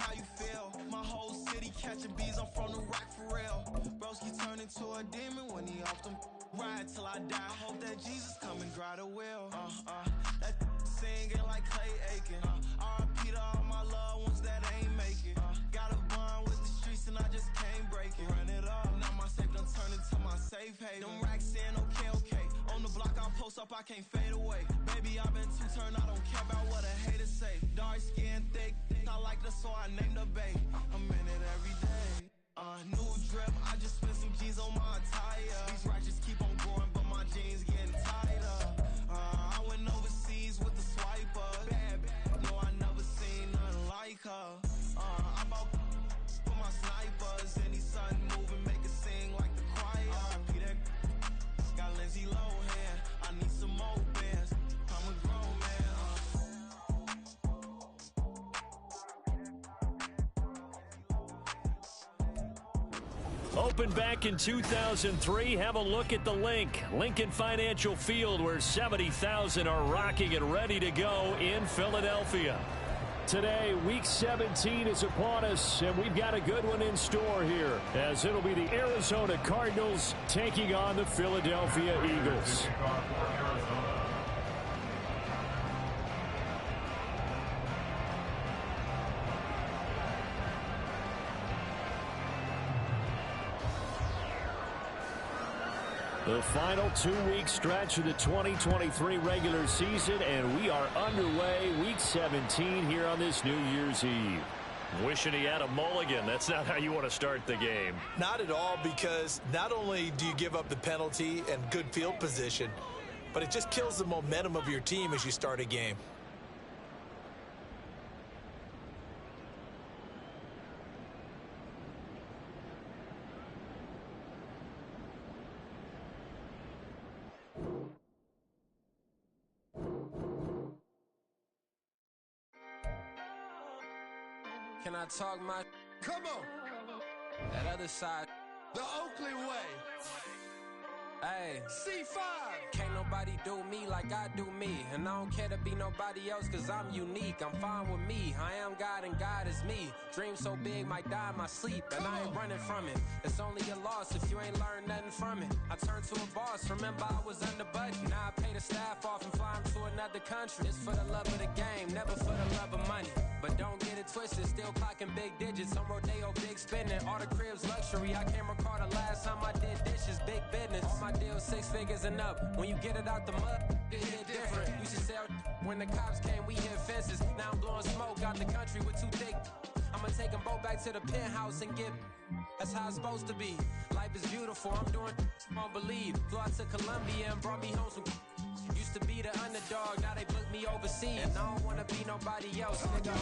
how you feel. My whole city catching bees, I'm from the rack for real. Broski turned into a demon when he off them. Ride till I die, I hope that Jesus come and grab the wheel. That singing like Clay Aiken. R.I.P. to all my loved ones that ain't make it. Got a bond with the streets and I just can't break it. Run it up, now my safe done turned into my safe haven. Them racks in, okay. On the block I post up, I can't fade away. Baby, I've been too turned, I don't care about what a hater say. Dark skin, thick, I like the so I named the bay. I'm in it every day. New drip, I just spent some G's on my attire. These ratchets keep on growing, but my jeans getting tighter. I went overseas with the swiper. Bad, no, I never seen nothing like her. I bought for my snipers. Any sun moving, make it sing like the choir. R.I.P. that got Lindsay Lohan. I need some more bands. I'm a grown man. Opened back in 2003. Have a look at the link. Lincoln Financial Field, where 70,000 are rocking and ready to go in Philadelphia. Today, Week 17 is upon us, and we've got a good one in store here, as it'll be the Arizona Cardinals taking on the Philadelphia Eagles. The final 2-week stretch of the 2023 regular season, and we are underway Week 17 here on this New Year's Eve. Wishing he had a mulligan. That's not how you want to start the game. Not at all, because not only do you give up the penalty and good field position, but it just kills the momentum of your team as you start a game. Can I talk my? Come on. That other side. The Oakley way. Hey. C5. Can't nobody do me like I do me. And I don't care to be nobody else, cause I'm unique. I'm fine with me. I am God and God is me. Dream so big, might die in my sleep. And I ain't running from it. It's only a loss if you ain't learned nothing from it. I turned to a boss. Remember I was under budget. Now I pay the staff off and fly them to another country. It's for the love of the game, never for the love of money. But don't get it twisted, still clocking big digits. On Rodeo, big spending. All the cribs luxury. I can't recall the last time I did dishes, big business. All my deals 6 figures and up. When you get it out the mud, it hit different. Used to sell when the cops came, we hit fences. Now I'm blowing smoke out the country with 2 thick. I'ma take them both back to the penthouse and get. That's how it's supposed to be. Life is beautiful, I'm doing won't believe. Flew out to Colombia and brought me home some. Used to be the underdog, now they book me overseas. And I don't wanna be nobody else, nigga.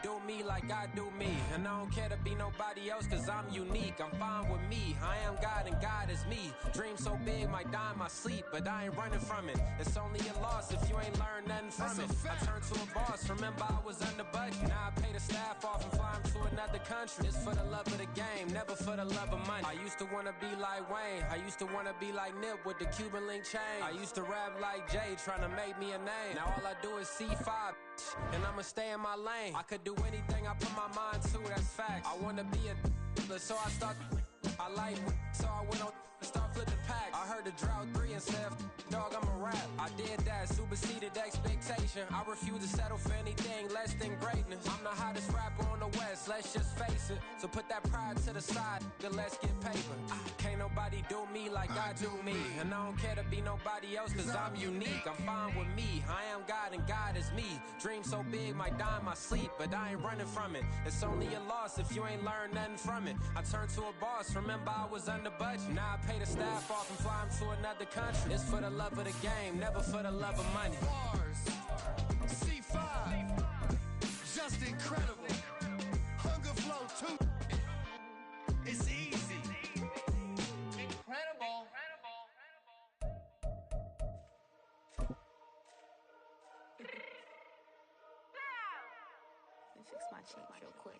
Do me like I do me. And I don't care to be nobody else, cause I'm unique. I'm fine with me. I am God and God is me. Dream so big, might die in my sleep, but I ain't running from it. It's only a loss if you ain't learned nothing from it. I turned to a boss, remember I was under budget. Now I pay the staff off and fly them to another country. It's for the love of the game, never for the love of money. I used to wanna be like Wayne. I used to wanna be like Nip with the Cuban link chain. I used to rap like Jay, trying to make me a name. Now all I do is C5, and I'ma stay in my lane. I could do anything I put my mind to, that's facts. I wanna be a so I start. I like so I went on and start flipping packs. I heard the drought 3 and said, dog, I'm a rap. I did that, superseded expectation. I refuse to settle for anything less than greatness. I'm the hottest rapper on the West, let's just face it. So put that pride to the side, then let's get paper. Can't nobody do me like I do me. And I don't care to be nobody else, cause I'm unique. I'm fine with me. I am God and God is me. Dream so big, might die in my sleep, but I ain't running from it. It's only a loss if you ain't learned nothing from it. I turned to a boss, remember I was under budget. Now I pay the staff off and fly them to another country. It's for the love of the game, never for the love of money. Bars. C5. Just incredible. Hunger flow 2. It's easy. Incredible. Let me fix my change real quick.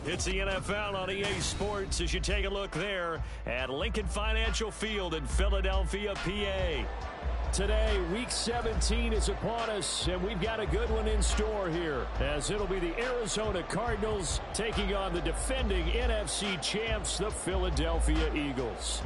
It's the NFL on EA Sports as you take a look there at Lincoln Financial Field in Philadelphia, PA. Today, Week 17 is upon us, and we've got a good one in store here, as it'll be the Arizona Cardinals taking on the defending NFC champs, the Philadelphia Eagles.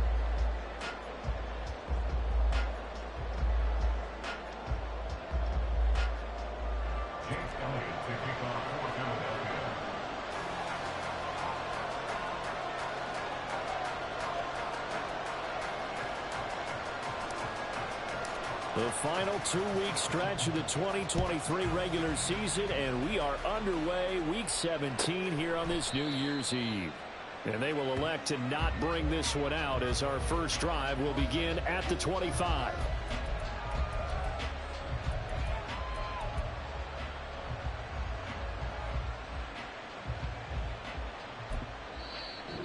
The final 2-week stretch of the 2023 regular season, and we are underway Week 17 here on this New Year's Eve. And they will elect to not bring this one out as our first drive will begin at the 25.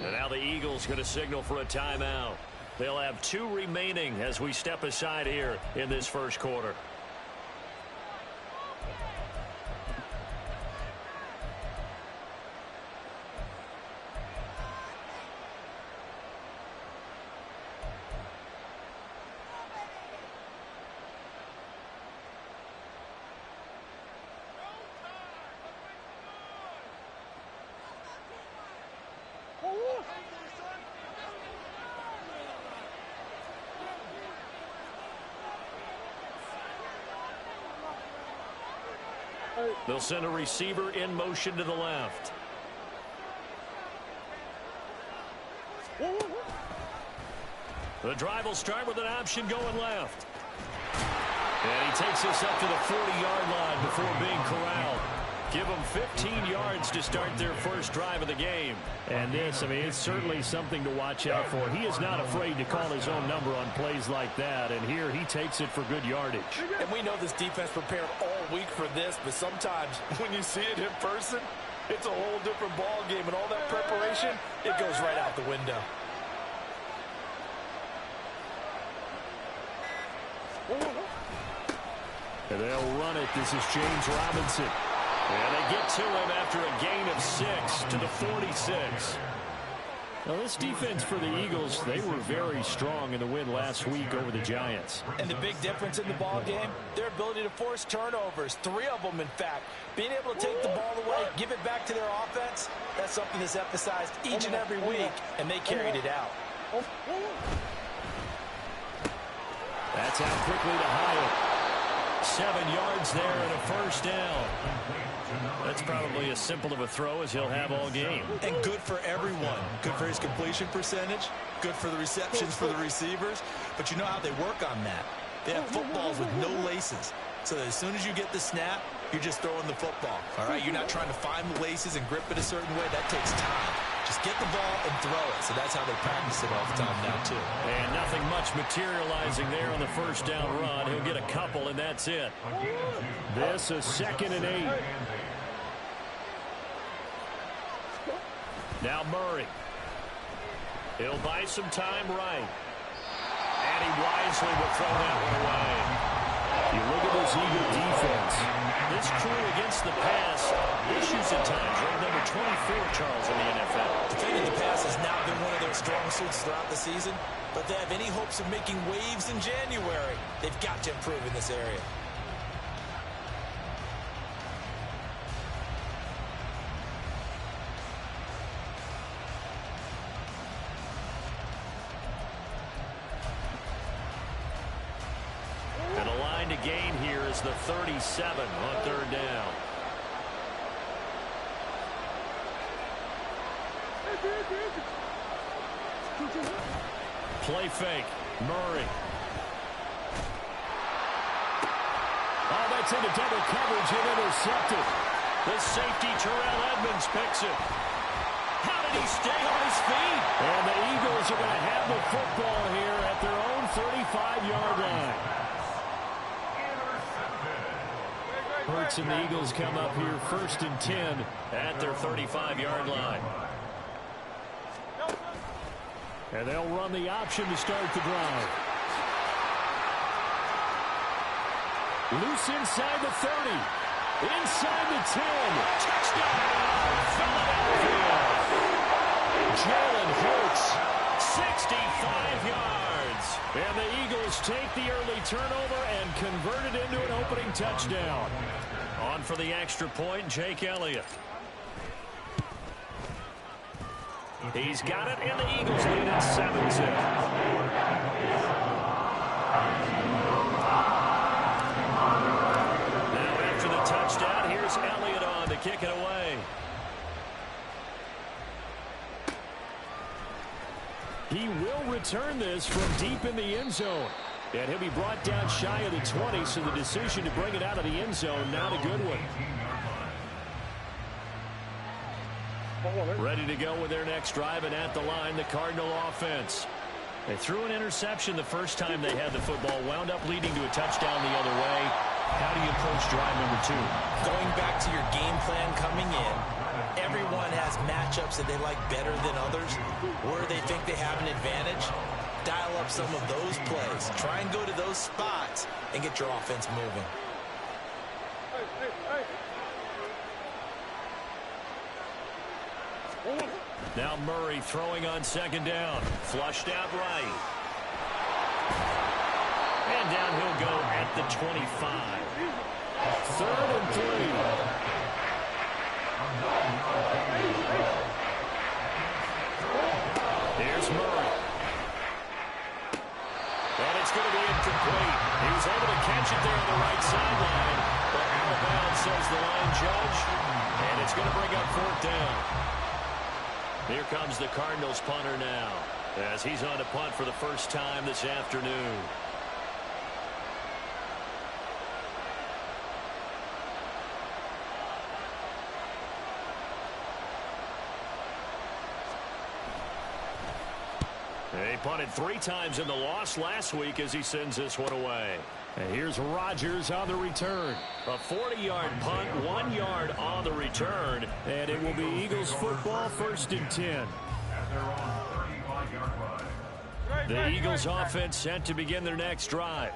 And now the Eagles going to signal for a timeout. They'll have 2 remaining as we step aside here in this first quarter. They'll send a receiver in motion to the left. The drive will start with an option going left. And he takes us up to the 40-yard line before being corralled. Give them 15 yards to start their first drive of the game. And this, I mean, it's certainly something to watch out for. He is not afraid to call his own number on plays like that. And here he takes it for good yardage. And we know this defense prepared all week for this, but sometimes when you see it in person, it's a whole different ball game. And all that preparation, it goes right out the window. And they'll run it. This is James Robinson. And they get to him after a gain of 6 to the 46. Now, this defense for the Eagles, they were very strong in the win last week over the Giants. And the big difference in the ball game, their ability to force turnovers, 3 of them, in fact. Being able to take the ball away, give it back to their offense, that's something that's emphasized each and every week, and they carried it out. That's out quickly to Hyatt. 7 yards there and a first down. That's probably as simple of a throw as he'll have all game. And good for everyone. Good for his completion percentage. Good for the receptions for the receivers. But you know how they work on that. They have footballs with no laces. So that as soon as you get the snap, you're just throwing the football. All right? You're not trying to find the laces and grip it a certain way. That takes time. Just get the ball and throw it. So that's how they practice it all the time now, too. And nothing much materializing there on the first down run. He'll get a couple, and that's it. This is 2nd and 8. Now Murray. He'll buy some time right. And he wisely will throw that one away. You look at this Eagle defense. This crew against the pass, issues at times. Ranked number 24, Charles, in the NFL. Defending the pass has not been one of their strong suits throughout the season. But they have any hopes of making waves in January, they've got to improve in this area. And the line to gain here is the 37 on 3rd down. Play fake. Murray. Oh, that's into double coverage and intercepted. The safety, Terrell Edmonds, picks it. How did he stay on his feet? And the Eagles are going to have the football here at their own 35-yard line. Hurts and the Eagles come up here 1st and 10 at their 35-yard line. And they'll run the option to start the drive. Loose inside the 30. Inside the 10. Touchdown, Philadelphia. Jalen Hurts 65 yards. And the Eagles take the early turnover and convert it into an opening touchdown. On for the extra point, Jake Elliott. He's got it, and the Eagles lead at 7-0. Now after the touchdown, here's Elliott on to kick it away. He will return this from deep in the end zone. And he'll be brought down shy of the 20, so the decision to bring it out of the end zone, not a good one. Ready to go with their next drive, and at the line, the Cardinal offense. They threw an interception the first time they had the football, wound up leading to a touchdown the other way. How do you approach drive number 2? Going back to your game plan coming in, everyone has matchups that they like better than others, where they think they have an advantage. Dial up some of those plays. Try and go to those spots and get your offense moving. Now Murray throwing on second down. Flushed out right. And down he'll go at the 25. 3rd and 3. Here's Murray. And it's going to be incomplete. He was able to catch it there on the right sideline. But out of bounds, says the line judge. And it's going to bring up 4th down. Here comes the Cardinals punter now, as he's on to punt for the first time this afternoon. He punted 3 times in the loss last week as he sends this one away. And here's Rodgers on the return. A 40-yard punt, 1 yard on the return. And it will be Eagles football, 1st and 10. The Eagles offense set to begin their next drive.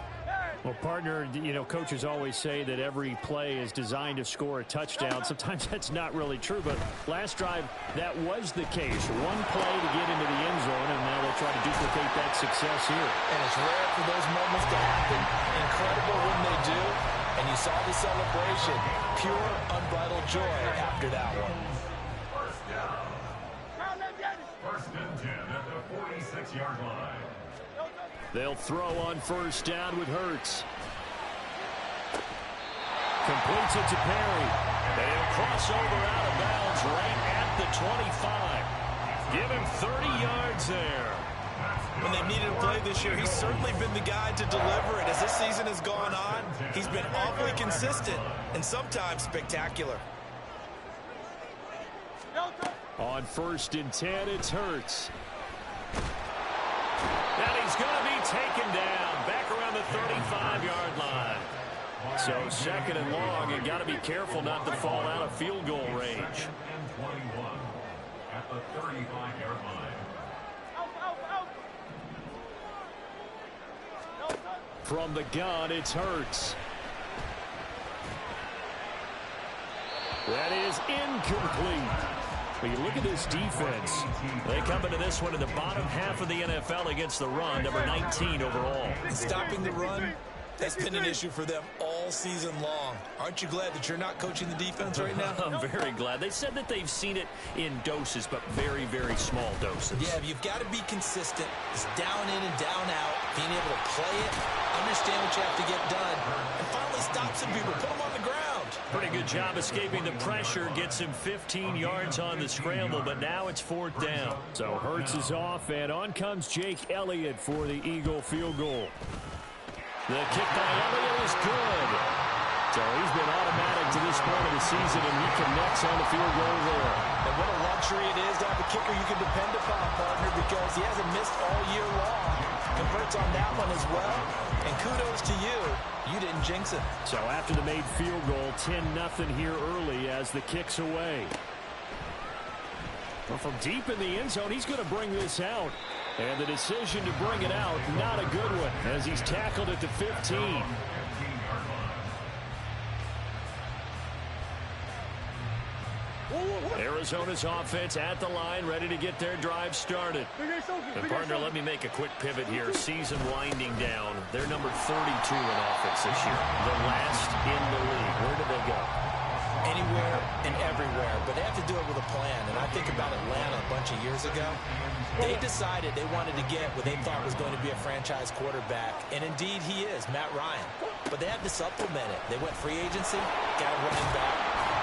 Well, partner, you know, coaches always say that every play is designed to score a touchdown. Sometimes that's not really true, but last drive, that was the case. 1 play to get into the end zone, and now they'll try to duplicate that success here. And it's rare for those moments to happen. Incredible when they do. And you saw the celebration. Pure, unbridled joy after that one. First and 10 at the 46-yard line. They'll throw on 1st down with Hurts. Completes it to Perry. And he'll cross over out of bounds right at the 25. Give him 30 yards there. When they've needed a play this year, he's certainly been the guy to deliver it. As this season has gone on, he's been awfully consistent and sometimes spectacular. On 1st and 10, it's Hurts. And he's going to be taken down back around the 35-yard line. So 2nd and long, you got to be careful not to fall out of field goal range. And 21 at the 35-yard line. From the gun, it's Hurts. That is incomplete. But you look at this defense. They come into this one in the bottom half of the NFL against the run, number 19 overall. And stopping the run, that's been an issue for them all season long. Aren't you glad that you're not coaching the defense right now? I'm very glad. They said that they've seen it in doses, but very, very small doses. Yeah, you've got to be consistent. It's down in and down out, being able to play it, understand what you have to get done, and finally stop some people, put them on the ground. Pretty good job escaping the pressure, gets him 15 yards on the scramble, but now it's 4th down. So Hurts is off, and on comes Jake Elliott for the Eagle field goal. The kick by Elliott is good. So he's been automatic to this point of the season, and he connects on the field goal there. And what a luxury it is to have a kicker you can depend upon, partner, because he hasn't missed all year long. Converts on that one as well. And kudos to you. You didn't jinx it. So after the made field goal, 10-0 here early as the kick's away. Well, from deep in the end zone, he's going to bring this out. And the decision to bring it out, not a good one, as he's tackled at the 15. Arizona's offense at the line, ready to get their drive started. And partner, let me make a quick pivot here. Season winding down. They're number 32 in offense this year. The last in the league. Where do they go? Anywhere and everywhere, but they have to do it with a plan. And I think about Atlanta a bunch of years ago. They decided they wanted to get what they thought was going to be a franchise quarterback, and indeed he is, Matt Ryan. But they had to supplement it. They went free agency, got a running back,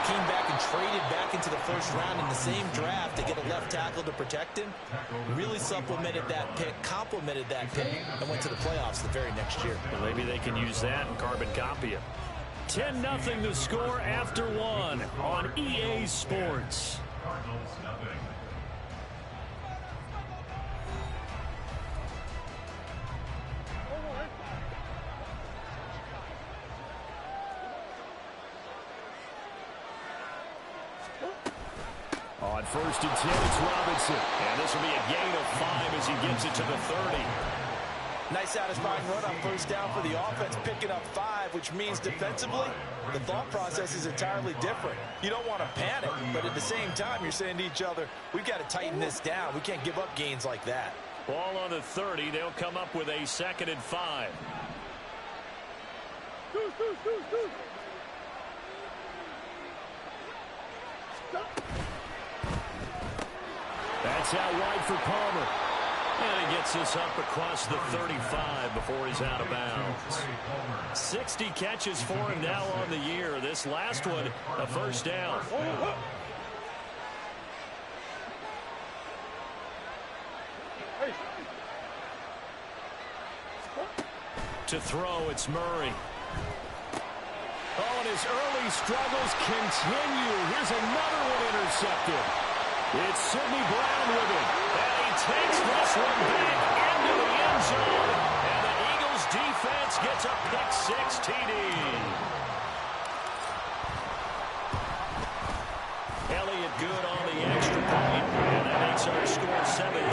came back and traded back into the first round in the same draft to get a left tackle to protect him. Really supplemented that pick, complemented that pick, and went to the playoffs the very next year. Well, maybe they can use that and carbon copy it. 10-0 the score after one on EA Sports. Cardinals nothing. On 1st and 10, it's Robinson. And this will be a gain of 5 as he gets it to the 30. Nice satisfying run on first down for the offense, picking up 5, which means defensively, the thought process is entirely different. You don't want to panic, but at the same time, you're saying to each other, we've got to tighten this down. We can't give up gains like that. Ball on the 30. They'll come up with a 2nd and 5. That's out wide for Palmer. And he gets this up across the 35 before he's out of bounds. 60 catches for him now on the year. This last one, a first down. To throw, it's Murray. Oh, and his early struggles continue. Here's another one intercepted. It's Sidney Brown with it. And he takes this one back into the end zone. And the Eagles defense gets a pick-6 TD. Elliott good on the extra point. And that makes our score 17-0.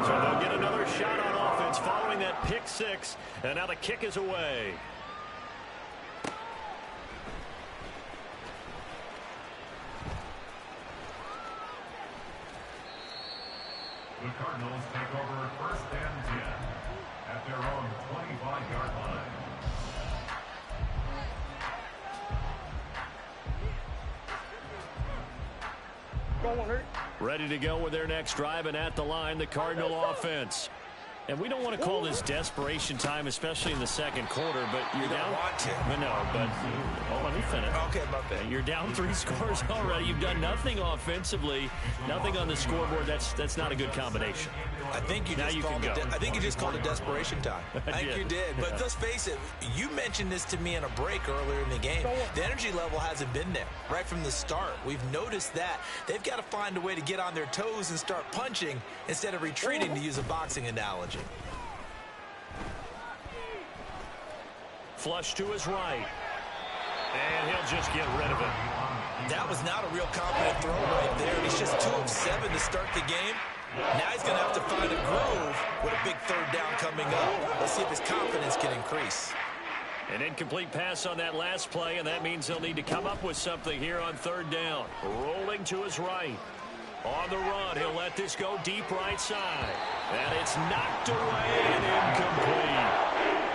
So they'll get another shot on offense following that pick-6. And now the kick is away. The Cardinals take over 1st and 10 at their own 25-yard line. Ready to go with their next drive, and at the line, the Cardinal offense. And we don't want to call this desperation time, especially in the second quarter, but you're down. You don't want to. Well, let me finish. Okay, my bad. You're down 3 scores already. You've done nothing offensively, nothing on the scoreboard. That's not a good combination. I think you just called it desperation time. I think you did. But let's face it, you mentioned this to me in a break earlier in the game. The energy level hasn't been there right from the start. We've noticed that. They've got to find a way to get on their toes and start punching instead of retreating, to use a boxing analogy. Flush to his right. And he'll just get rid of it. That was not a real confident throw right there. He's just 2 of 7 to start the game. Now he's going to have to find a groove with a big 3rd down coming up. Let's see if his confidence can increase. An incomplete pass on that last play, and that means he'll need to come up with something here on 3rd down. Rolling to his right. On the run, he'll let this go deep right side. And it's knocked away and incomplete.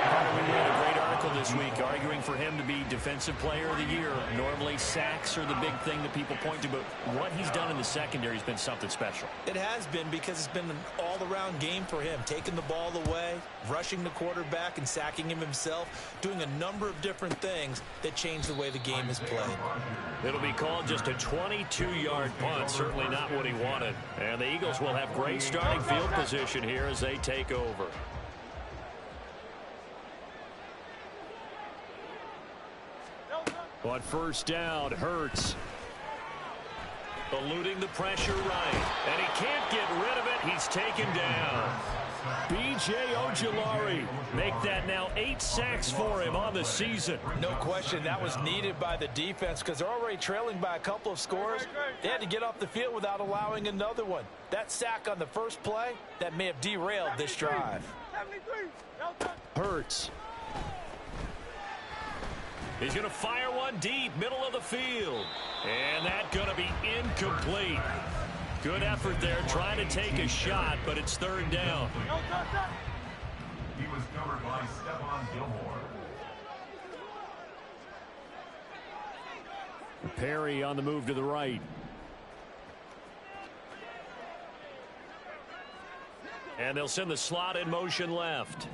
We had a great article this week arguing for him to be Defensive Player of the Year. Normally, sacks are the big thing that people point to, but what he's done in the secondary has been something special. It has been, because it's been an all-around game for him. Taking the ball away, rushing the quarterback, and sacking him himself, doing a number of different things that change the way the game is played. It'll be called just a 22-yard punt, certainly not what he wanted. And the Eagles will have great starting field position here as they take over. On 1st down, Hurts. Eluding the pressure right. And he can't get rid of it. He's taken down. B.J. Ojulari make that now 8 sacks for him on the season. No question, that was needed by the defense, because they're already trailing by a couple of scores. They had to get off the field without allowing another one. That sack on the first play, that may have derailed this drive. Hurts. He's going to fire one deep, middle of the field. And that's going to be incomplete. Good effort there trying to take a shot, but it's third down. He was covered by Stephon Gilmore. Perry on the move to the right. And they'll send the slot in motion left.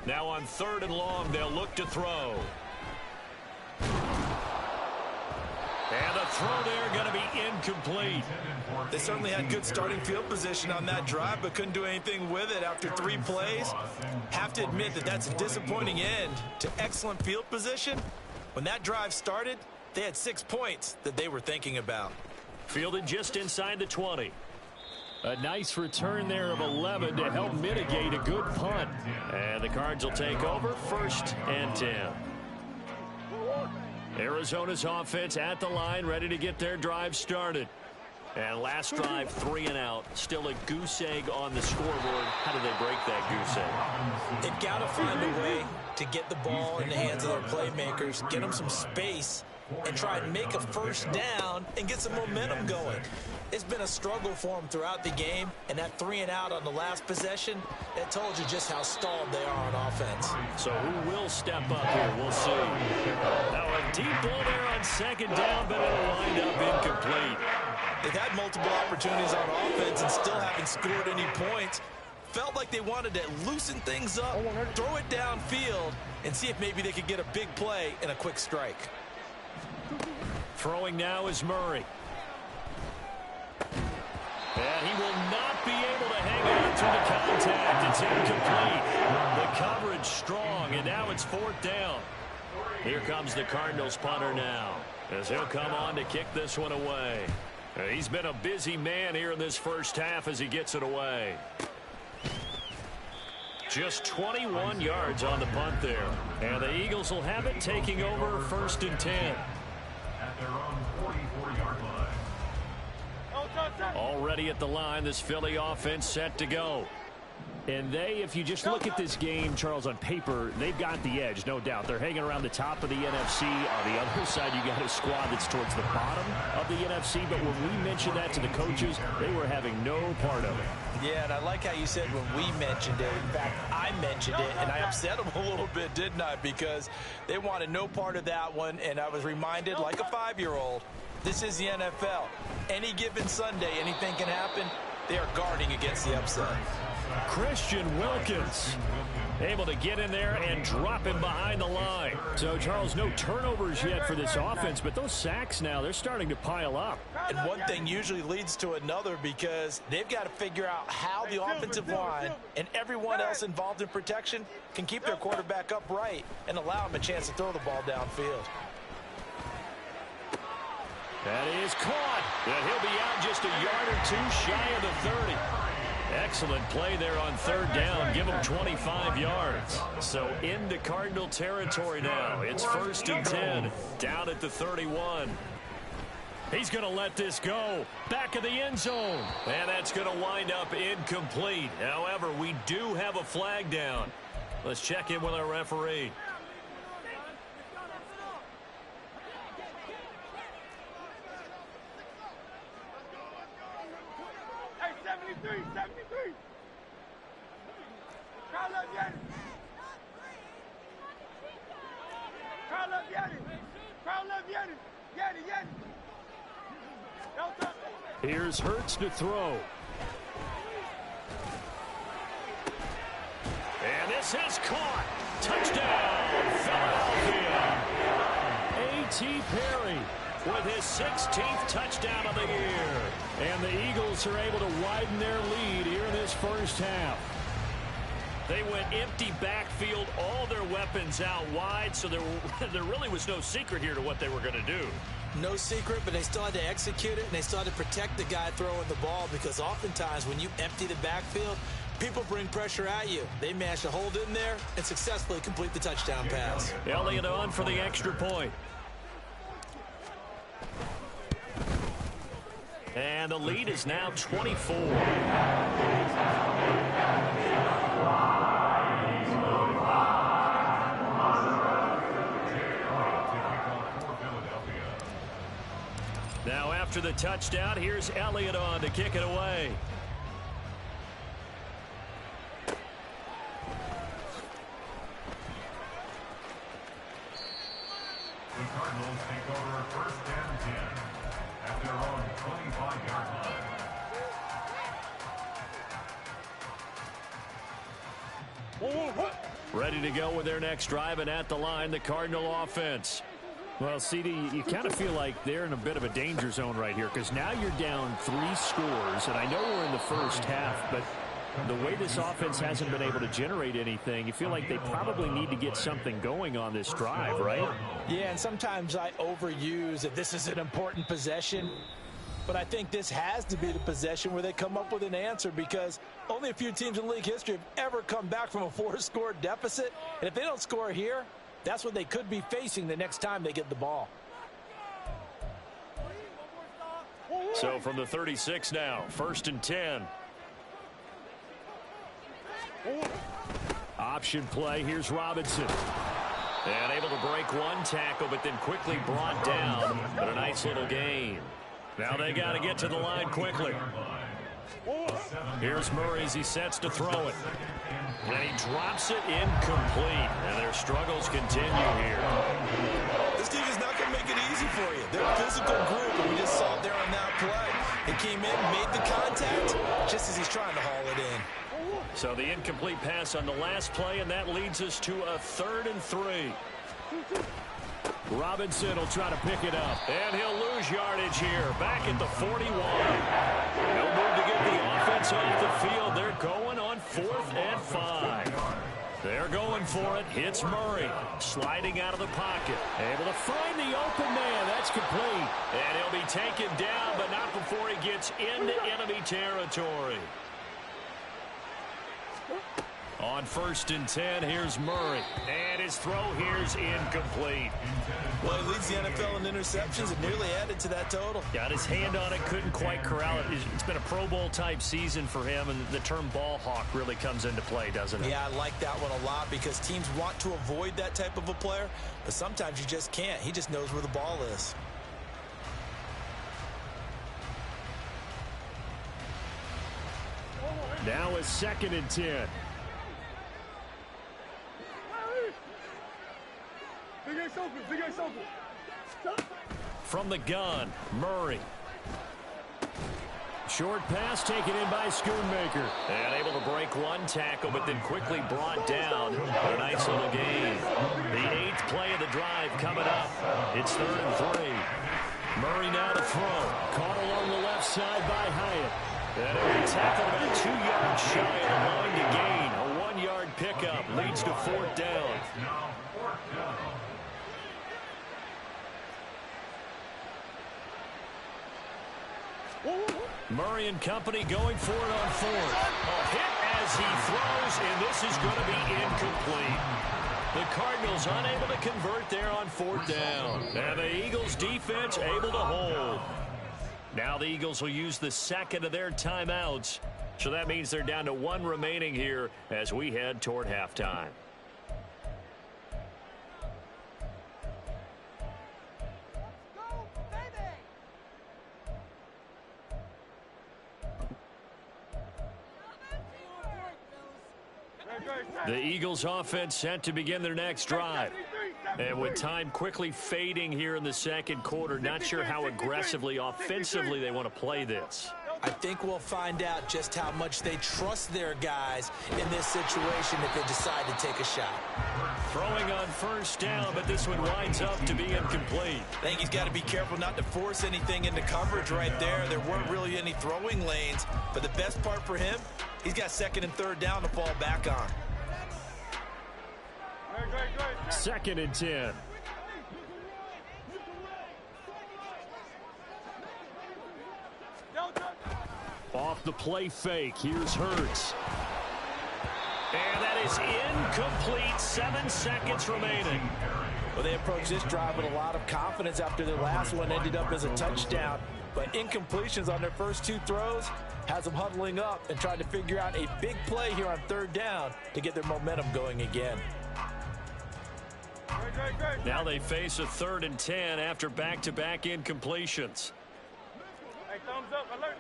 Now on 3rd and long, they'll look to throw. And the throw there going to be incomplete. They certainly had good starting field position on that drive, but couldn't do anything with it after 3 plays. Have to admit that that's a disappointing end to excellent field position. When that drive started, they had 6 points that they were thinking about. Fielded just inside the 20. A nice return there of 11 to help mitigate a good punt. And the Cards will take over 1st and 10. Arizona's offense at the line, ready to get their drive started. And last drive, 3 and out. Still a goose egg on the scoreboard. How do they break that goose egg? They've got to find a way to get the ball in the hands of their playmakers, get them some space, and try and make a first down and get some momentum going. It's been a struggle for them throughout the game, and that 3 and out on the last possession, that told you just how stalled they are on offense. So who will step up here? We'll see. Now a deep ball there on 2nd down, but it'll wind up incomplete. They've had multiple opportunities on offense and still haven't scored any points. Felt like they wanted to loosen things up, throw it downfield, and see if maybe they could get a big play and a quick strike. Throwing now is Murray. And he will not be able to hang on through the contact. It's incomplete. The coverage strong, and now it's 4th down. Here comes the Cardinals punter now, as he'll come on to kick this one away. He's been a busy man here in this first half as he gets it away. Just 21 yards on the punt there. And the Eagles will have it, taking over 1st and 10. At their own 44-yard line. Already at the line, this Philly offense set to go. And they, if you just look at this game, Charles, on paper, they've got the edge, no doubt. They're hanging around the top of the NFC. On the other side, you got a squad that's towards the bottom of the NFC. But when we mentioned that to the coaches, they were having no part of it. Yeah, and I like how you said when we mentioned it. In fact, I mentioned it, and I upset them a little bit, didn't I? Because they wanted no part of that one, and I was reminded, like a 5-year-old, this is the NFL. Any given Sunday, anything can happen. They are guarding against the upset. Christian Wilkins able to get in there and drop him behind the line. So, Charles, no turnovers yet for this offense, but those sacks now, they're starting to pile up. And one thing usually leads to another because they've got to figure out how the offensive line and everyone else involved in protection can keep their quarterback upright and allow him a chance to throw the ball downfield. That is caught. And he'll be out just a yard or 2 shy of the 30. Excellent play there on 3rd down. Give him 25 yards. So into Cardinal territory now. It's 1st and 10. Down at the 31. He's going to let this go. Back of the end zone. And that's going to wind up incomplete. However, we do have a flag down. Let's check in with our referee. Hey, 73. Here's Hurts to throw. And this is caught. Touchdown, Philadelphia. A.T. Perry with his 16th touchdown of the year. And the Eagles are able to widen their lead here in this first half. They went empty backfield, all their weapons out wide, so there really was no secret here to what they were going to do. No secret, but they still had to execute it, and they still had to protect the guy throwing the ball because oftentimes when you empty the backfield, people bring pressure at you. They managed to hold in there and successfully complete the touchdown pass. Elliott on for the extra point. And the lead is now 24. after the touchdown. Here's Elliott on to kick it away. The Cardinals take over first and 10 at their own 25-yard line. Ready to go with their next drive, and at the line, the Cardinal offense. Well, CD, you kind of feel like they're in a bit of a danger zone right here because now you're down 3 scores, and I know we're in the first half, but the way this offense hasn't been able to generate anything, you feel like they probably need to get something going on this drive, right? Yeah, and sometimes I overuse that this is an important possession, but I think this has to be the possession where they come up with an answer because only a few teams in league history have ever come back from a 4-score deficit, and if they don't score here, that's what they could be facing the next time they get the ball. So from the 36 now, 1st and 10. Option play. Here's Robinson. And able to break one tackle, but then quickly brought down. But a nice little gain. Now they got to get to the line quickly. Here's Murray as he sets to throw it. And he drops it incomplete. And their struggles continue here. This team is not going to make it easy for you. They're a physical group, and we just saw it there on that play. He came in, made the contact, just as he's trying to haul it in. So the incomplete pass on the last play, and that leads us to a 3rd and 3. Robinson will try to pick it up, and he'll lose yardage here. Back at the 41. No move to get the offense off the field. They're going on 4th and 5. They're going for it. Hits Murray. Sliding out of the pocket. Able to find the open man. That's complete. And he'll be taken down, but not before he gets into enemy territory. On 1st and 10, here's Murray. And his throw here's incomplete. Well, he leads the NFL in interceptions and nearly added to that total. Got his hand on it, couldn't quite corral it. It's been a Pro Bowl type season for him, and the term ball hawk really comes into play, doesn't it? Yeah, I like that one a lot because teams want to avoid that type of a player, but sometimes you just can't. He just knows where the ball is. Now it's 2nd and 10. From the gun, Murray. Short pass taken in by Schoonmaker. And able to break one tackle, but then quickly brought down. But a nice little gain. The 8th play of the drive coming up. It's 3rd and 3. Murray now to throw. Caught along the left side by Hyatt. And he'll be tackled about 2 yards shy of the line to gain. A 1-yard pickup leads to 4th down. Now, 4th down. Murray and company going for it on 4th. A hit as he throws, and this is going to be incomplete. The Cardinals unable to convert there on 4th down. And the Eagles defense able to hold. Now the Eagles will use the 2nd of their timeouts. So that means they're down to 1 remaining here as we head toward halftime. The Eagles offense set to begin their next drive. And with time quickly fading here in the 2nd quarter, not sure how aggressively, offensively they want to play this. I think we'll find out just how much they trust their guys in this situation if they decide to take a shot. Throwing on 1st down, but this one winds up to be incomplete. I think he's got to be careful not to force anything into coverage right there. There weren't really any throwing lanes, but the best part for him, he's got 2nd and 3rd down to fall back on. 2nd and 10. Off the play fake, here's Hurts. And that is incomplete. 7 seconds remaining. Well, they approached this drive with a lot of confidence after their last one ended up as a touchdown. But incompletions on their first 2 throws has them huddling up and trying to figure out a big play here on 3rd down to get their momentum going again. Now they face a 3rd and 10 after back-to-back incompletions. Hey, thumbs up, alert.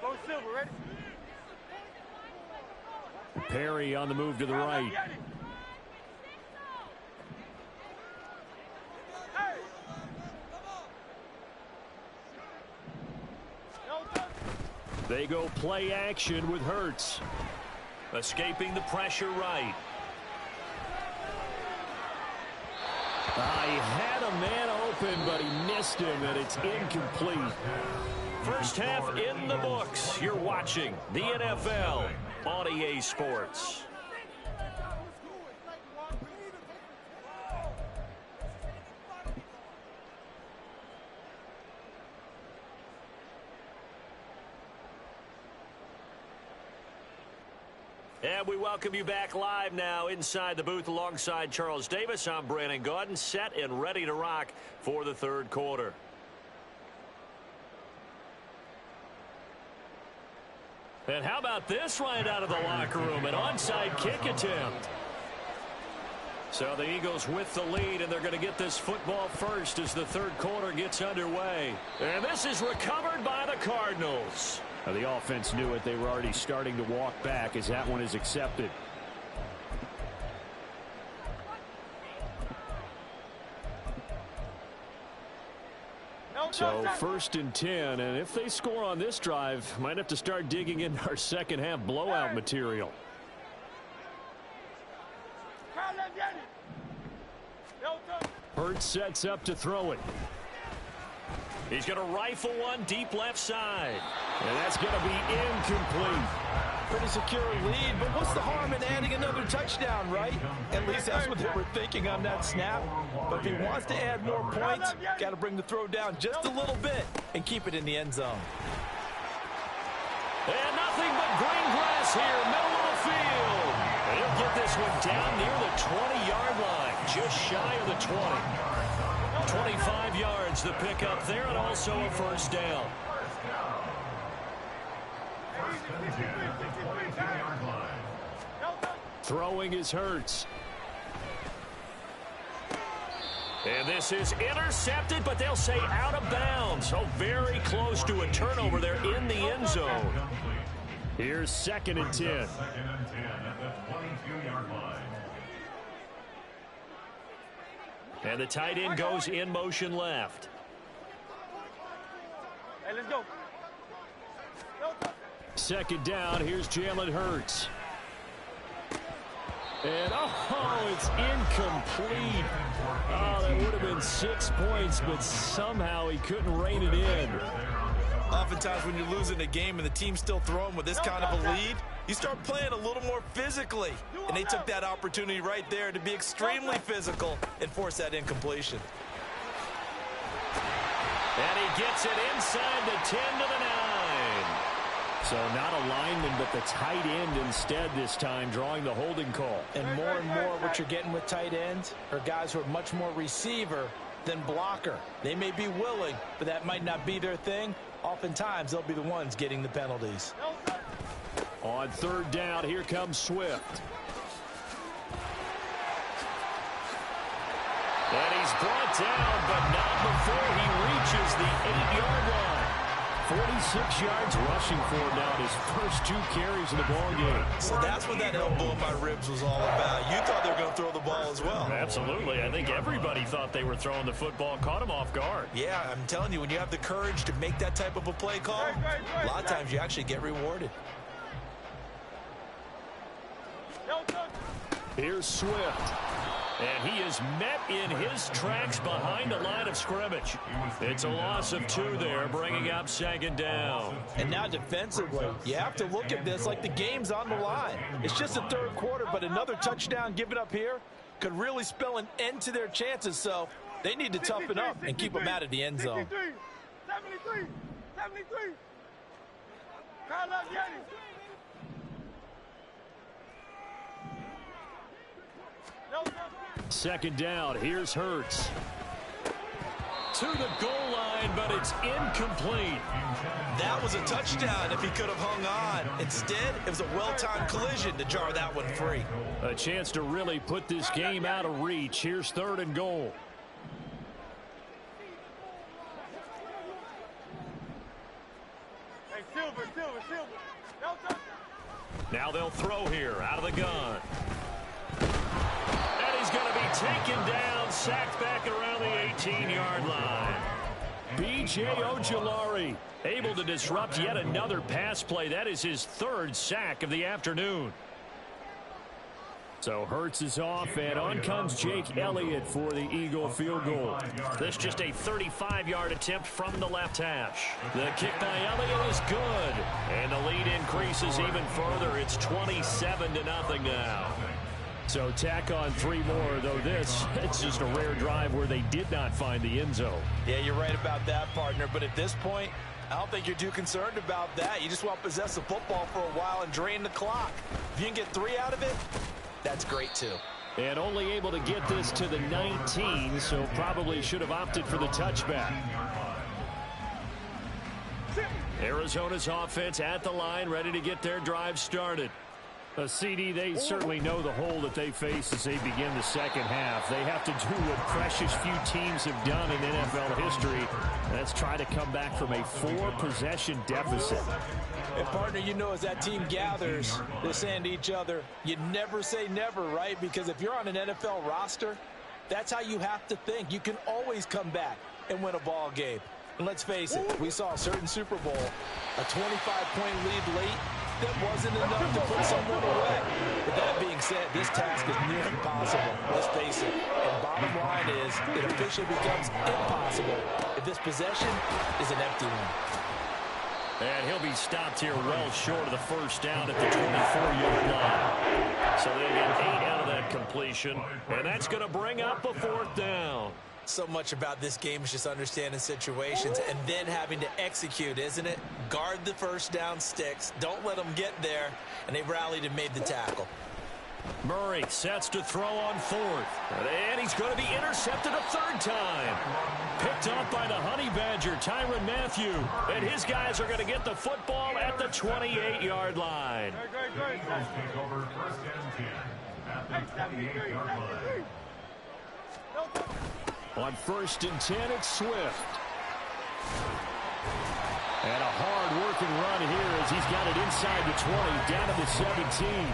Go silver, ready? Perry on the move to the right. They go play action with Hurts. Escaping the pressure right. He had a man open, but he missed him, and it's incomplete. First half in the books. You're watching the NFL on EA Sports. And we welcome you back live now inside the booth alongside Charles Davis. I'm Brandon Gaudin, set and ready to rock for the third quarter. And how about this right out of the locker room? An onside kick attempt. So the Eagles with the lead, and they're going to get this football first as the third quarter gets underway. And this is recovered by the Cardinals. Now the offense knew it. They were already starting to walk back as that one is accepted. So first and 10, and if they score on this drive, might have to start digging into our second half blowout material. Hurts sets up to throw it. He's going to rifle one deep left side. And that's going to be incomplete. Pretty secure lead, but what's the harm in adding another touchdown, right? At least that's what they were thinking on that snap. But if he wants to add more points, got to bring the throw down just a little bit and keep it in the end zone. And nothing but green grass here, middle of the field. And he'll get this one down near the 20-yard line, just shy of the 20. 25 yards the pickup there, and also a first down. Throwing is Hurts. And this is intercepted, but they'll say out of bounds. So very close to a turnover there in the end zone. Here's second and 10. Second and 10 at the 22-yard line. And the tight end goes in motion left. Hey, let's go. Second down, here's Jalen Hurts. And, it's incomplete. Oh, that would have been 6 points, but somehow he couldn't rein it in. Oftentimes when you're losing a game and the team's still throwing with this kind of a lead, you start playing a little more physically. And they took that opportunity right there to be extremely physical and force that incompletion. And he gets it inside the 10 to the 9. So not a lineman, but the tight end instead this time, drawing the holding call. And more what you're getting with tight ends are guys who are much more receiver than blocker. They may be willing, but that might not be their thing. Oftentimes, they'll be the ones getting the penalties. On third down, here comes Swift. And he's brought down, but not before he reaches the 8-yard line. 46 yards rushing for him now in his first 2 carries in the ballgame. So that's what that elbow in my ribs was all about. You thought they were going to throw the ball as well. Absolutely. I think everybody thought they were throwing the football, caught him off guard. Yeah, I'm telling you, when you have the courage to make that type of a play call, a lot of times you actually get rewarded. Here's Swift. And he is met in his tracks behind the line of scrimmage. It's a loss of 2 there, bringing up second down. And now defensively, you have to look at this like the game's on the line. It's just the third quarter, but another touchdown given up here could really spell an end to their chances. So they need to toughen up and keep them out of the end zone. 73. Kyle Yetis. Second down, here's Hurts. To the goal line, but it's incomplete. That was a touchdown if he could have hung on. Instead, it was a well-timed collision to jar that one free. A chance to really put this game out of reach. Here's third and goal. Now they'll throw here out of the gun. And he's going to be taken down, sacked back around the 18-yard line. B.J. Ojulari able to disrupt yet another pass play. That is his third sack of the afternoon. So Hurts is off, and on comes Jake Elliott for the Eagle field goal. This just a 35-yard attempt from the left hash. The kick by Elliott is good, and the lead increases even further. It's 27-0 now. So tack on 3 more, though it's just a rare drive where they did not find the end zone. Yeah, you're right about that, partner, but at this point, I don't think you're too concerned about that. You just want to possess the football for a while and drain the clock. If you can get 3 out of it, that's great, too. And only able to get this to the 19, so probably should have opted for the touchback. Arizona's offense at the line, ready to get their drive started. CD, they certainly know the hole that they face as they begin the second half. They have to do what precious few teams have done in NFL history. That's try to come back from a 4-possession deficit. And, partner, you know, as that team gathers, they're saying to each other, you never say never, right? Because if you're on an NFL roster, that's how you have to think. You can always come back and win a ball game. And let's face it, we saw a certain Super Bowl, a 25-point lead late, that wasn't enough to put someone away. But that being said, this task is near impossible. Let's face it. And bottom line is, it officially becomes impossible if this possession is an empty one. And he'll be stopped here well short of the first down at the 24-yard line. So they get 8 out of that completion, and that's going to bring up a 4th down. So much about this game is just understanding situations and then having to execute, isn't it? Guard the first down sticks. Don't let them get there. And they rallied and made the tackle. Murray sets to throw on 4th. And he's going to be intercepted a 3rd time. Picked off by the Honey Badger, Tyrann Mathieu. And his guys are going to get the football at the 28-yard line. Eagles take over 1st and 10 at the 28-yard line. On 1st and 10, it's Swift. And a hard-working run here as he's got it inside the 20, down to the 17.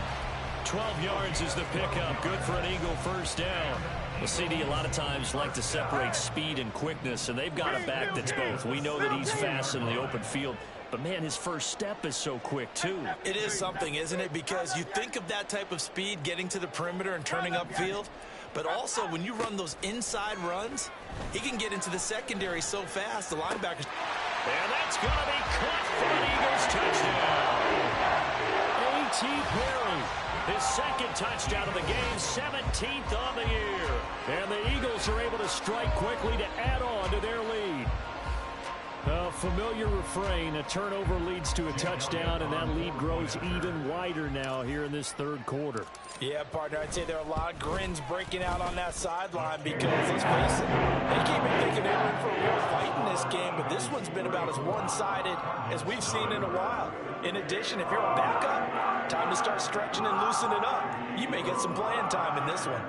12 yards is the pickup. Good for an Eagle first down. The CD a lot of times like to separate speed and quickness, and they've got a back that's both. We know that he's fast in the open field, but, man, his first step is so quick, too. It is something, isn't it? Because you think of that type of speed getting to the perimeter and turning upfield, but also when you run those inside runs, he can get into the secondary so fast, the linebackers. And that's going to be caught for an Eagles touchdown. A.T. Perry, his 2nd touchdown of the game, 17th on the year. And the Eagles are able to strike quickly to add on to their lead. A familiar refrain, a turnover leads to a touchdown, and that lead grows even wider now here in this 3rd quarter. Yeah, partner, I'd say there are a lot of grins breaking out on that sideline because, let's face it, they came in thinking they were in for a real fight in this game, but this one's been about as one-sided as we've seen in a while. In addition, if you're a backup, time to start stretching and loosening up. You may get some playing time in this one.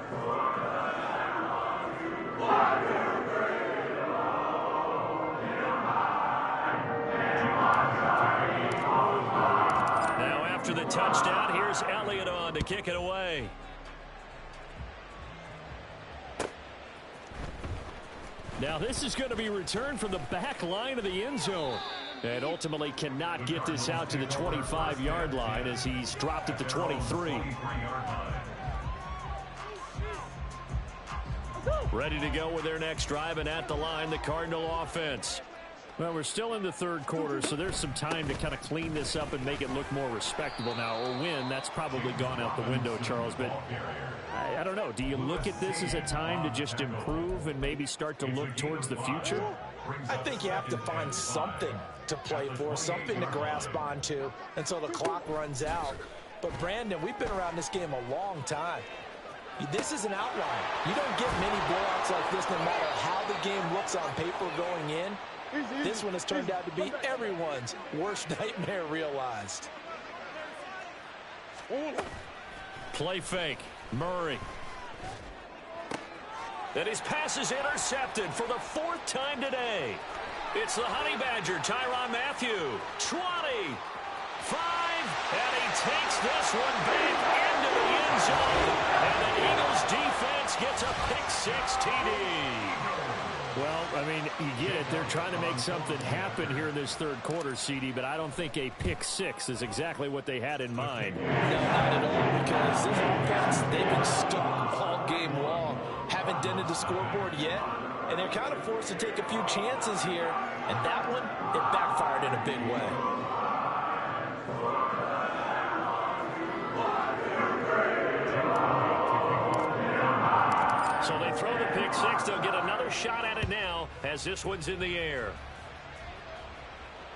After the touchdown, here's Elliott on to kick it away. Now this is going to be returned from the back line of the end zone. And ultimately cannot get this out to the 25-yard line as he's dropped at the 23. Ready to go with their next drive, and at the line, the Cardinal offense. Well, we're still in the 3rd quarter, so there's some time to kind of clean this up and make it look more respectable now. Or win, that's probably gone out the window, Charles. But I don't know. Do you look at this as a time to just improve and maybe start to look towards the future? I think you have to find something to play for, something to grasp onto until the clock runs out. But, Brandon, we've been around this game a long time. This is an outline. You don't get many blowouts like this no matter how the game looks on paper going in. This one has turned out to be everyone's worst nightmare realized. Play fake. Murray. And his pass is intercepted for the 4th time today. It's the Honey Badger, Tyrann Mathieu. 20. 5. And he takes this one back into the end zone. And the Eagles defense gets a pick-6 TD. Well, I mean, you get it. They're trying to make something happen here in this third quarter, CD, but I don't think a pick-6 is exactly what they had in mind. No, not at all, because this offense, they've been stuck all game long. Haven't dented the scoreboard yet, and they're kind of forced to take a few chances here, and that one, it backfired in a big way. So they throw the pick-6. They'll get another shot at it now as this one's in the air.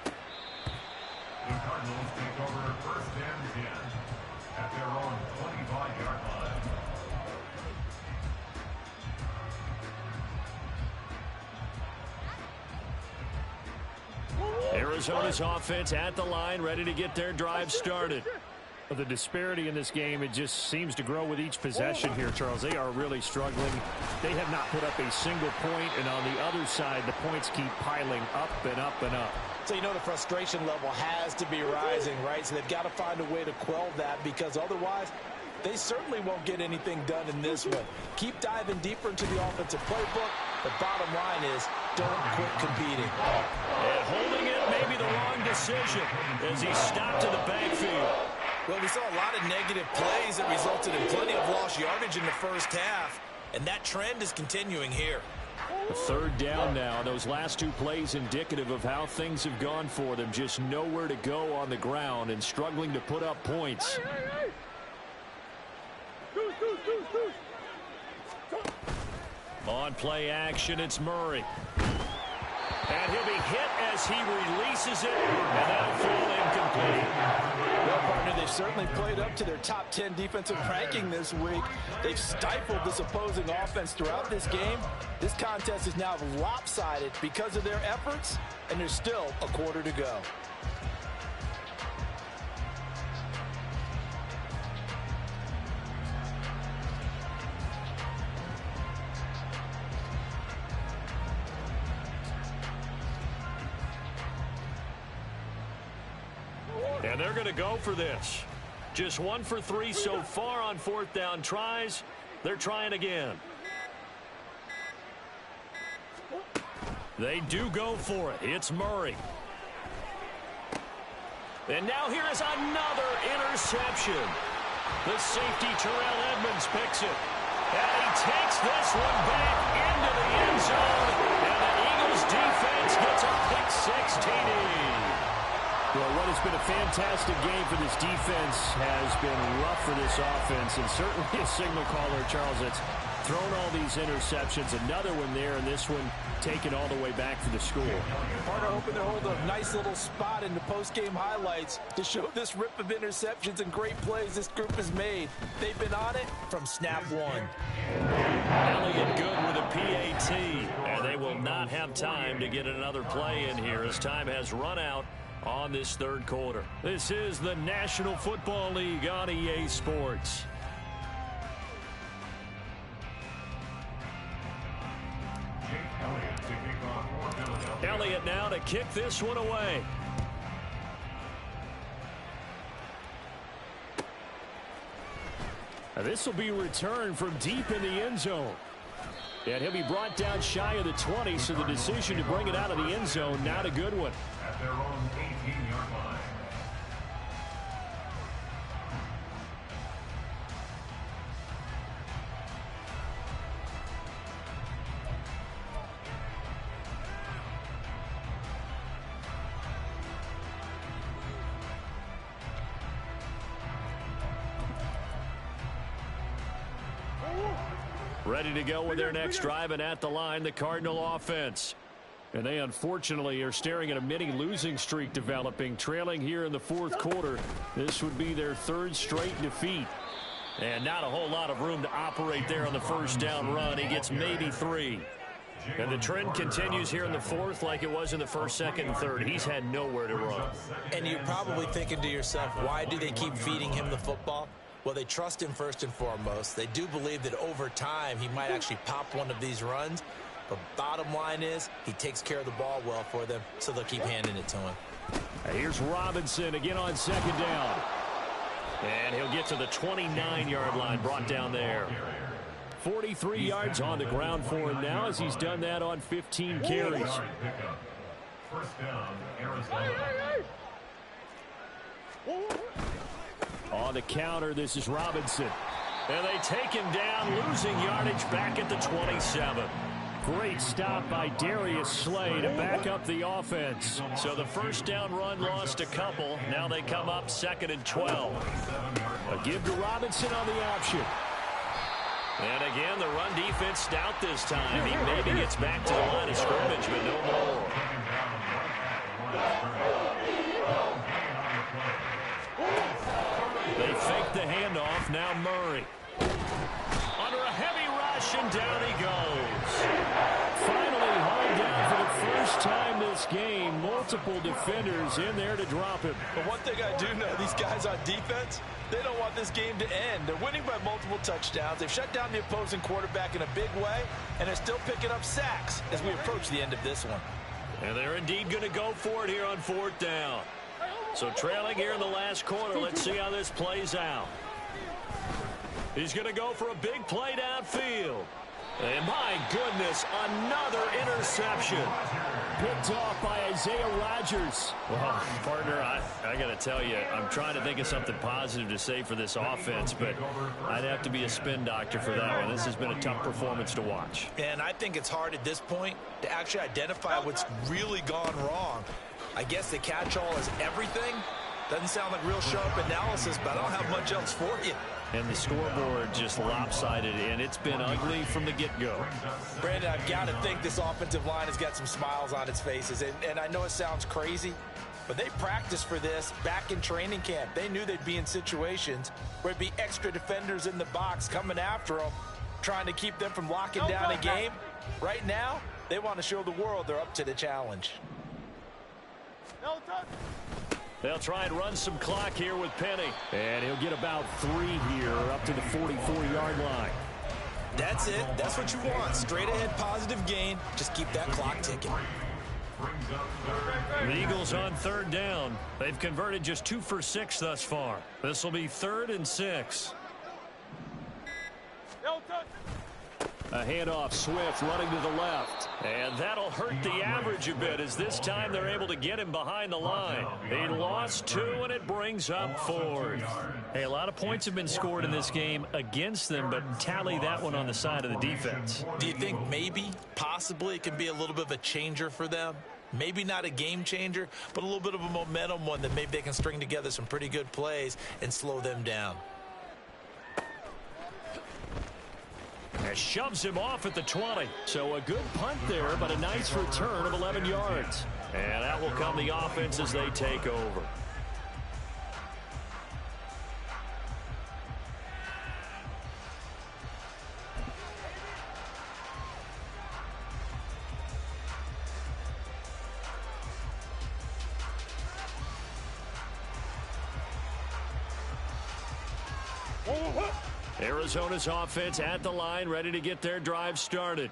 The Cardinals take over first and 10 at their own 25-yard line. Arizona's offense at the line, ready to get their drive started. The disparity in this game, it just seems to grow with each possession here, Charles. They are really struggling. They have not put up a single point, and on the other side, the points keep piling up and up and up. So you know the frustration level has to be rising, right? So they've got to find a way to quell that, because otherwise they certainly won't get anything done in this one. Keep diving deeper into the offensive playbook. The bottom line is don't quit competing. And holding it may be the wrong decision as he stopped in the backfield. Well, we saw a lot of negative plays that resulted in plenty of lost yardage in the first half, and that trend is continuing here. Third down now. Those last two plays indicative of how things have gone for them. Just nowhere to go on the ground and struggling to put up points. On play action, it's Murray. And he'll be hit as he releases it, and that'll fall incomplete. Well, partner, they've certainly played up to their top 10 defensive ranking this week. They've stifled this opposing offense throughout this game. This contest is now lopsided because of their efforts, and there's still a quarter to go. And they're going to go for this. Just 1 for 3 so far on fourth down tries. They're trying again. They do go for it. It's Murray. And now here is another interception. The safety, Terrell Edmonds, picks it. And he takes this one back into the end zone. And the Eagles defense gets a pick-6 TD. Well, what has been a fantastic game for this defense has been rough for this offense, and certainly a signal caller, Charles, that's thrown all these interceptions. Another one there, and this one taken all the way back for the score. Partner hoping to hold a nice little spot in the post-game highlights to show this rip of interceptions and great plays this group has made. They've been on it from snap one. Elliott good with a PAT, and they will not have time to get another play in here as time has run out on this third quarter. This is the National Football League on EA Sports. Elliott now to kick this one away. Now this will be returned from deep in the end zone. And he'll be brought down shy of the 20, so the decision to bring it out of the end zone, not a good one. At their own 18-yard line. Ready to go with their next drive, and at the line, the Cardinal offense. And they unfortunately are staring at a mini losing streak developing, trailing here in the fourth quarter. This would be their third straight defeat. And not a whole lot of room to operate there on the first down run. He gets maybe 3. And the trend continues here in the fourth like it was in the first, second, and third. He's had nowhere to run. And you're probably thinking to yourself, why do they keep feeding him the football? Well, they trust him first and foremost. They do believe that over time he might actually pop one of these runs. But bottom line is he takes care of the ball well for them, so they'll keep handing it to him. Here's Robinson again on second down. And he'll get to the 29-yard line, brought down there. 43 yards on the ground for him now as he's done that on 15 carries. First down, Arizona. On the counter, this is Robinson. And they take him down, losing yardage back at the 27. Great stop by Darius Slay to back up the offense. So the first down run lost a couple. Now they come up 2nd and 12. A give to Robinson on the option. And again, the run defense stout this time. He maybe gets back to the line of scrimmage, but no more. They fake the handoff. Now Murray. Under a heavy rush, and down he goes. Finally hauled down for the first time this game. Multiple defenders in there to drop him. But one thing I do know, these guys on defense, they don't want this game to end. They're winning by multiple touchdowns. They've shut down the opposing quarterback in a big way, and they're still picking up sacks as we approach the end of this one. And they're indeed going to go for it here on 4th down. So trailing here in the last quarter, let's see how this plays out. He's going to go for a big play downfield. And my goodness, another interception. Picked off by Isaiah Rodgers. Well, partner, I got to tell you, I'm trying to think of something positive to say for this offense, but I'd have to be a spin doctor for that one. This has been a tough performance to watch. And I think it's hard at this point to actually identify what's really gone wrong. I guess the catch-all is everything. Doesn't sound like real sharp analysis, but I don't have much else for you. And the scoreboard just lopsided, and it's been ugly from the get-go. Brandon, I've got to think this offensive line has got some smiles on its faces. And I know it sounds crazy, but they practiced for this back in training camp. They knew they'd be in situations where there'd be extra defenders in the box coming after them, trying to keep them from locking down a game. Right now, they want to show the world they're up to the challenge. They'll try and run some clock here with Penny. And he'll get about 3 here up to the 44-yard line. That's it. That's what you want. Straight ahead positive gain. Just keep that clock ticking. The Eagles on 3rd down. They've converted just 2 for 6 thus far. This will be 3rd and 6. A handoff, Swift running to the left. And that'll hurt the average a bit as this time they're able to get him behind the line. He lost 2, and it brings up 4th. Hey, a lot of points have been scored in this game against them, but tally that one on the side of the defense. Do you think maybe, possibly, it can be a little bit of a changer for them? Maybe not a game changer, but a little bit of a momentum one that maybe they can string together some pretty good plays and slow them down. And shoves him off at the 20. So a good punt there, but a nice return of 11 yards. And out will come the offense as they take over. Arizona's offense at the line, ready to get their drive started.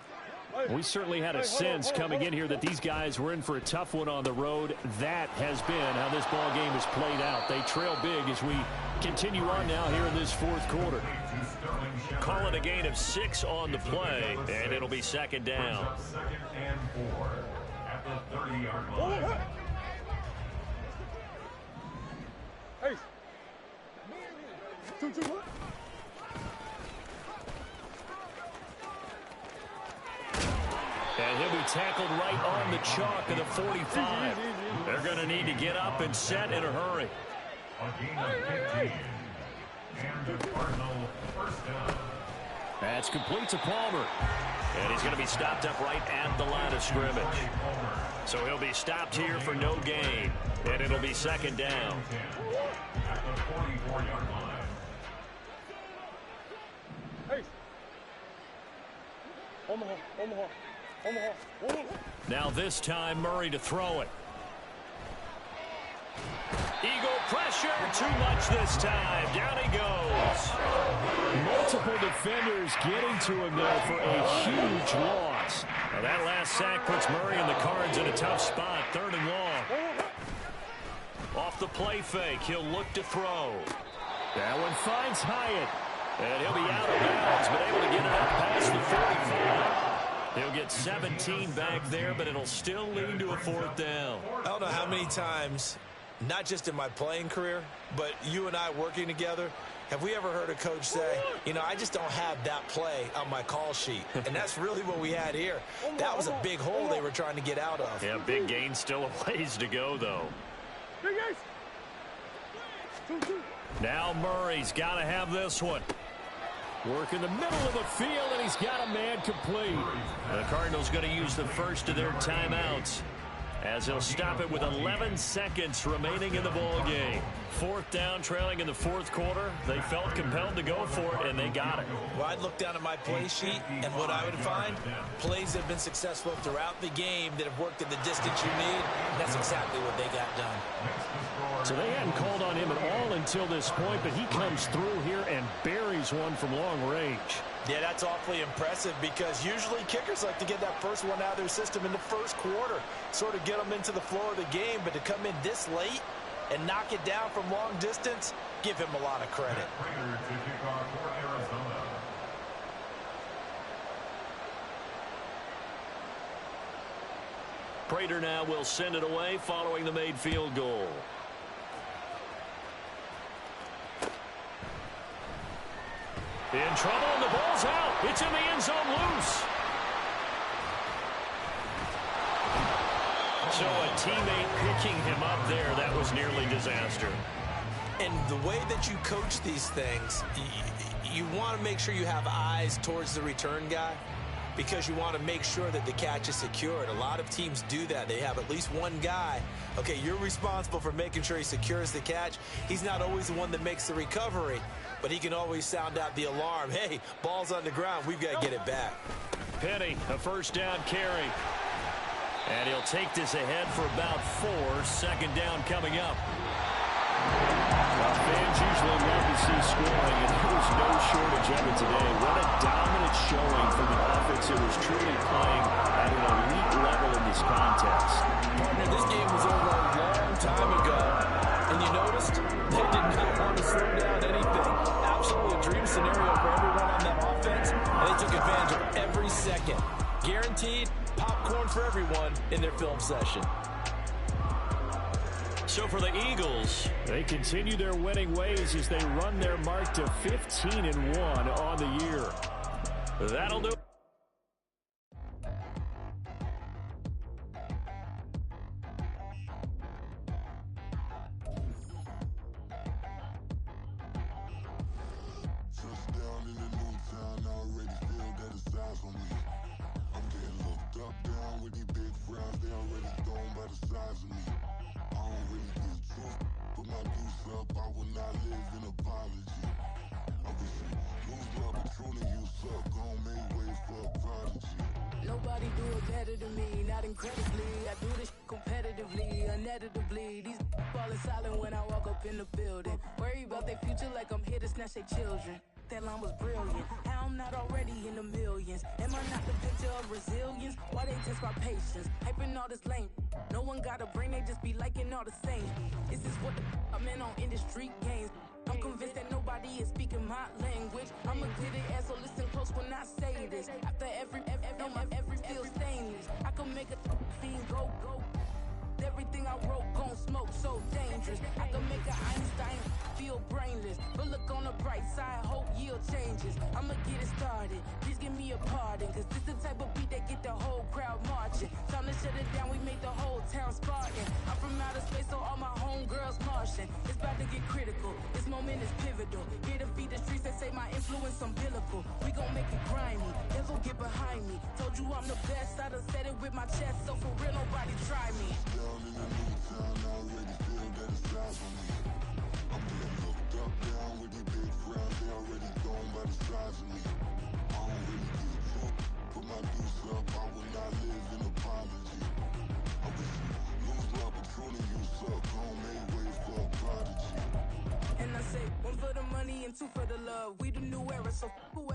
We certainly had a sense coming in here that these guys were in for a tough one on the road. That has been how this ball game has played out. They trail big as we continue on now here in this 4th quarter. Call it a gain of 6 on the play, and it'll be 2nd down. 2nd and 4 at the 30-yard line. Hey. 2-2-1. And he'll be tackled right on the chalk of the 45. They're going to need to get up and set in a hurry. A gain of 15. And the Cardinal first down. That's complete to Palmer. And he's going to be stopped up right at the line of scrimmage. So he'll be stopped here for no gain. And it'll be 2nd down. At the 44-yard line. Hey. Omaha. Now this time Murray to throw it. Eagle pressure, too much this time. Down he goes. Multiple defenders getting to him there for a huge loss. Now that last sack puts Murray and the Cards in a tough spot. 3rd and long. Off the play fake, he'll look to throw. finds Hyatt. And he'll be out of bounds, but able to get it out past the 45. He'll get 17 back there, but it'll still lead to a 4th down. I don't know how many times, not just in my playing career, but you and I working together, have we ever heard a coach say, you know, I just don't have that play on my call sheet. And that's really what we had here. That was a big hole they were trying to get out of. Yeah, big gain, still a ways to go, though. Now Murray's got to have this one. Work in the middle of the field, and he's got a man complete. The Cardinals going to use the first of their timeouts as they'll stop it with 11 seconds remaining in the ball game. 4th down, trailing in the 4th quarter. They felt compelled to go for it, and they got it. Well, I'd look down at my play sheet, and what I would find, plays that have been successful throughout the game that have worked in the distance you need. That's exactly what they got done. So they hadn't called on him at all until this point, but he comes through here and buries one from long range. Yeah, that's awfully impressive because usually kickers like to get that first one out of their system in the first quarter, sort of get them into the flow of the game, but to come in this late and knock it down from long distance, give him a lot of credit. Prater now will send it away following the made field goal. In trouble, and the ball's out. It's in the end zone loose. So a teammate picking him up there, that was nearly disaster. And the way that you coach these things, you want to make sure you have eyes towards the return guy because you want to make sure that the catch is secured. A lot of teams do that. They have at least one guy. Okay, you're responsible for making sure he secures the catch. He's not always the one that makes the recovery, but he can always sound out the alarm. Hey, ball's on the ground. We've got to get it back. Penny, a 1st down carry. And he'll take this ahead for about 4. 2nd down coming up. Well, fans usually love to see scoring, and there was no shortage of it today. What a dominant showing from the offense that was truly playing at an elite level in this contest. Partner, this game was over a long time ago, and you noticed they did not want to slow down anything. Absolutely a dream scenario for everyone on that offense, and they took advantage of every second. Guaranteed popcorn for everyone in their film session. So for the Eagles, they continue their winning ways as they run their mark to 15-1 on the year. That'll do it. Nobody do it better than me, not incredibly. I do this competitively, uneditably. These falling silent when I walk up in the building. Worry about their future like I'm here to snatch their children. That line was brilliant. How I'm not already in the millions. Am I not the picture of resilience? Why they test my patience? Hyping all this lame. No one got a brain, they just be liking all the same. This is what the I'm in on industry games. I'm convinced that nobody is speaking my language. I'm a good ass, so listen close when I say this. After every feel stainless. I can make a fiend go. Everything I wrote gon' smoke, so dangerous. I can make an Einstein feel brainless. But look on the bright side, hope yield changes. I'ma get it started, please give me a pardon. Cause this the type of beat that get the whole crowd marching. Time to shut it down, we make the whole town Spartan. I'm from outer space, so all my homegirls Martian. It's about to get critical, this moment is pivotal. Here to feed the streets that say my influence umbilical. We gon' make it grimy, devil get behind me. Told you I'm the best, I done said it with my chest. So for real, nobody try me. In the new town, I already feel that it's eyes on me. I'm getting looked up, down with these big frowns. They already gone by the size of me. I don't really give a fuck. Put my deuce up, I will not live in apology. I wish you lose my Patron and you suck. Home made way for a prodigy. And I say, one for the money and two for the love. We the new era, so whoever